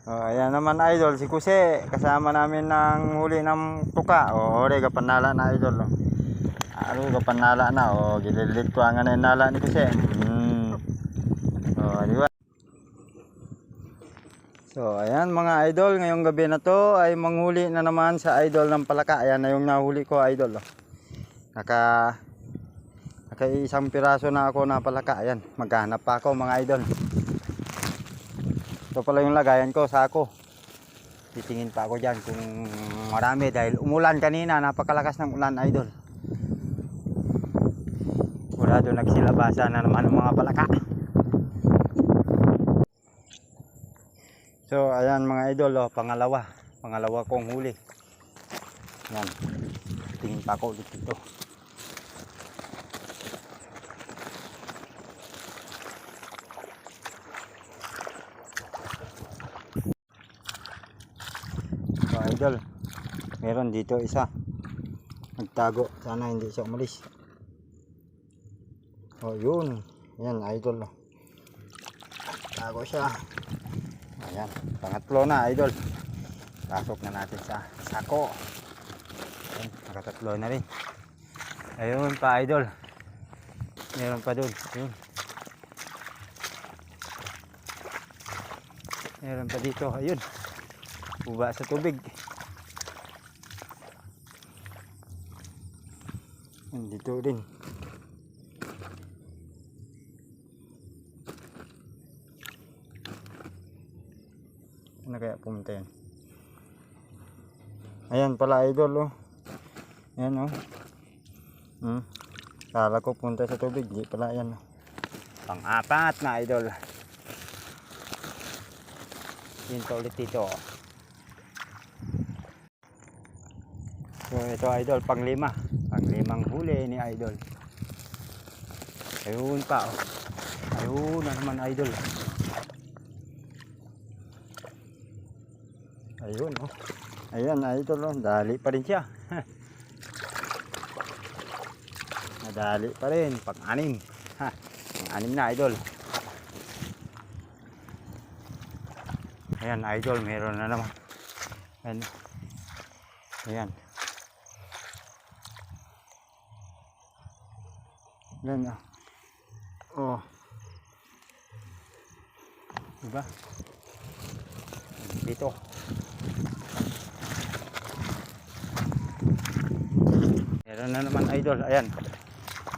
Ayan naman idol, si Kuse, kasama namin ng huli ng tuka. Ore, kapanala na idol. Aro, kapanala na. Gililit ko ang anay nala ni Kuse. Di ba? So, ayan mga idol, ngayong gabi na to ay manghuli na naman sa idol ng palaka. Ayan na yung nahuli ko idol. Naka isang piraso na ako na palaka. Ayan, maghanap pa ako mga idol. Ito pala yung lagayan ko sa ako. Titingin pa ako dyan kung marami dahil umulan kanina. Napakalakas ng ulan idol. Sigurado nagsilabasa na naman ng mga palaka. So ayan mga idol, pangalawa kong huli. Yan. Titingin pa ako dito. So idol, meron dito isa. Nagtago, sana hindi siya umalis. Yun. Yan idol. Tago siya. Ayan, pangatlo na idol. Pasok na natin sa sako. Ayan, nakatatlo na rin. Ayun pa idol. Meron pa dun. Ayun. Meron pa dito. Ayun. Buba sa tubig. Ayun, dito din. Ano kaya pumunta yan? Ayan pala idol. Ayan Kala ko punta sa tubig. Di pala yan. Pang-apat na idol. Yun pa ulit dito. So ito idol, pang-lima. Pang-limang huli ni idol. Ayun pa. Ayun na naman idol. Ayun Ayan idol dali pa rin siya. Nadali pa rin, pang-anim. Pang-anim na idol. Ayan idol, meron na naman. Ayan. Ayan. Diba? Dito. Meron na naman idol. Ayan.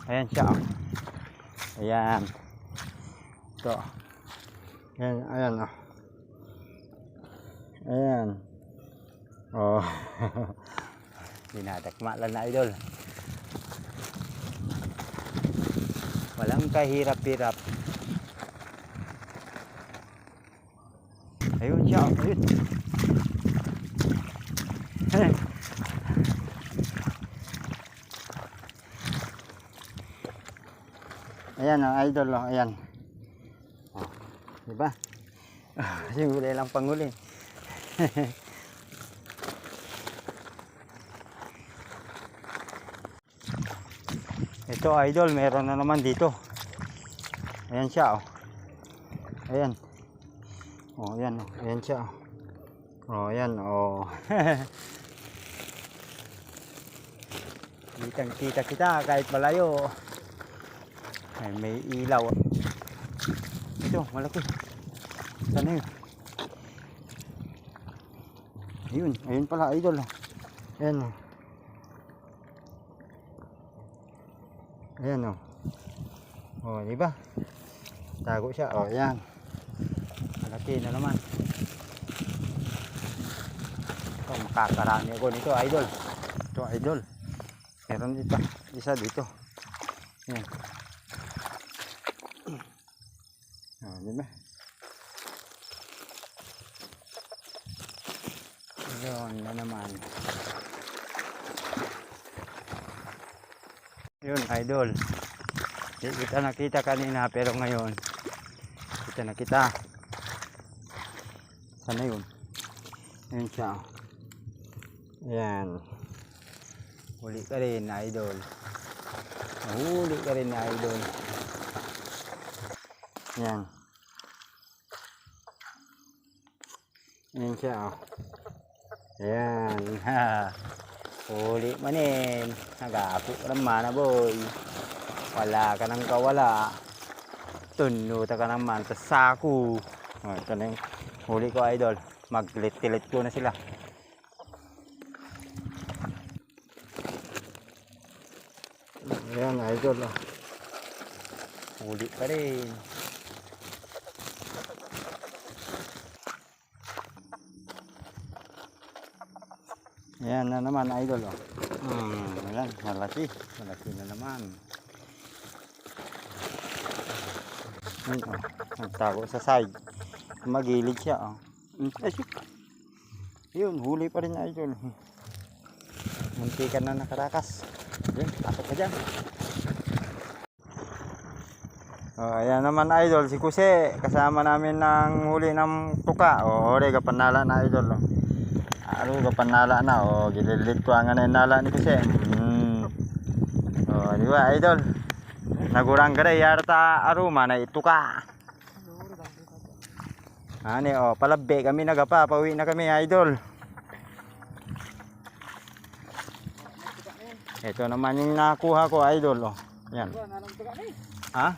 Ayan siya. Ayan. Ito. Ayan. Ayan. Ayan. Dinadakma lang na idol. Walang kahirap-hirap. Ayun siya. Ayun. Ayan idol. Ayan. Diba? Huli lang panghuli. Ito idol, meron na naman dito. Ayan siya. Ayan. Ayan. Ayan siya. Ayan. Kitang-kita kita kahit malayo. Ay, may ilaw. Ito, malaki. Sana yun? Ayun. Ayun pala idol. Ayan. Ayan diba? Tago siya. Ayan. Malaki na naman. Ito, makakarami ako nito idol. Ito idol. Meron dito. Isa dito. Ayan. Diba? Ayan na naman. Yun idol. Di kita nakita kanina pero ngayon kita nakita. Sana yun? Ayan siya. Ayan. Huli ka rin idol. Huli ka rin idol. Ayan. Yan siya, oh. Ayan. Ha. Huli manin. Nagapo ka naman na, boy. Wala ka nang kawala. Tunuta ka naman sa sako. Oh, ito na yung huli ko, idol. Maglit-tilit ko na sila. Ayan, idol. Oh. Huli pa rin. Ayan na naman, idol. Oh. Ayan, malaki. Malaki na naman. Ayan, oh. Nagtago sa side. Magilid siya. Oh. Yun, huli pa rin, idol. Muntikan na nakarakas. Ayan, pasok ka dyan. Oh, ayan naman, idol, si Kuse. Kasama namin ng huli ng tuka. O, ore, kapanala na, idol. Oh. Aro, kapanala na. O, gililit ko ang nala ni Kuse. O, di ba, idol? Nagurang gare, yarta aruma na ituka. Ani, o, palabbe kami nagapa. Pauwi na kami, idol. Ito naman yung nakuha ko, idol. O, yan. Ha?